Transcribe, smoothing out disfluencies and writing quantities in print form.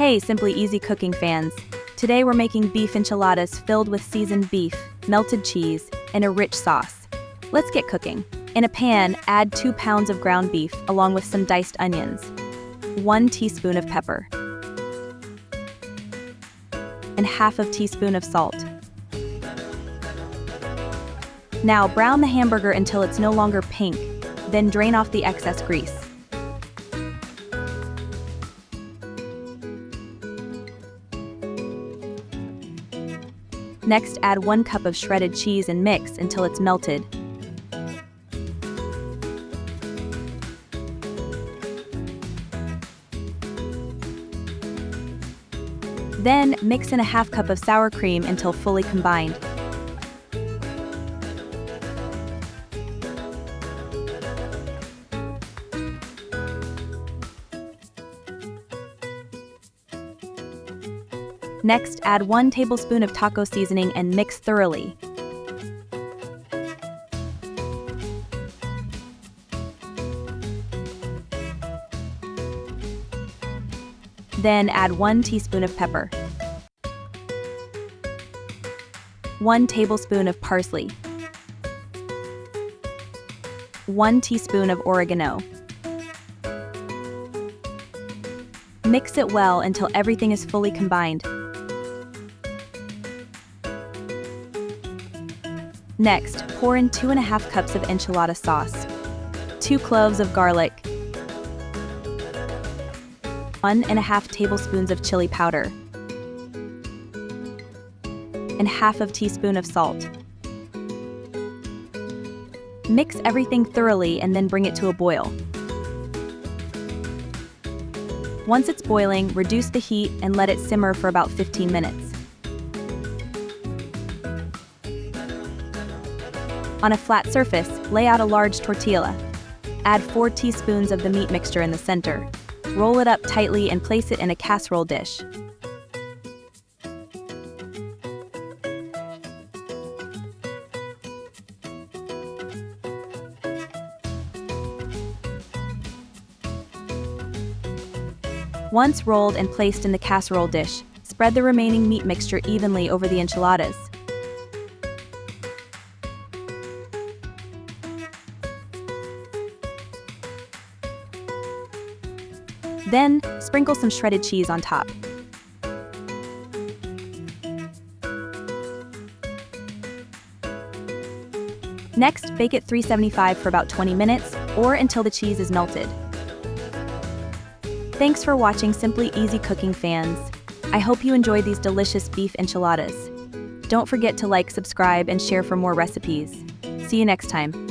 Hey, Simply Easy Cooking fans! Today we're making beef enchiladas filled with seasoned beef, melted cheese, and a rich sauce. Let's get cooking. In a pan, add 2 pounds of ground beef along with some diced onions, 1 teaspoon of pepper, and half a teaspoon of salt. Now brown the hamburger until it's no longer pink, then drain off the excess grease. Next, add 1 cup of shredded cheese and mix until it's melted. Then, mix in a half cup of sour cream until fully combined. Next, add 1 tablespoon of taco seasoning and mix thoroughly. Then add 1 teaspoon of pepper, 1 tablespoon of parsley, 1 teaspoon of oregano. Mix it well until everything is fully combined. Next, pour in 2½ cups of enchilada sauce, 2 cloves of garlic, 1½ tablespoons of chili powder, and half a teaspoon of salt. Mix everything thoroughly and then bring it to a boil. Once it's boiling, reduce the heat and let it simmer for about 15 minutes. On a flat surface, lay out a large tortilla. Add 4 teaspoons of the meat mixture in the center. Roll it up tightly and place it in a casserole dish. Once rolled and placed in the casserole dish, spread the remaining meat mixture evenly over the enchiladas. Then, sprinkle some shredded cheese on top. Next, bake at 375 for about 20 minutes, or until the cheese is melted. Thanks for watching Simply Easy Cooking fans. I hope you enjoyed these delicious beef enchiladas. Don't forget to like, subscribe, and share for more recipes. See you next time.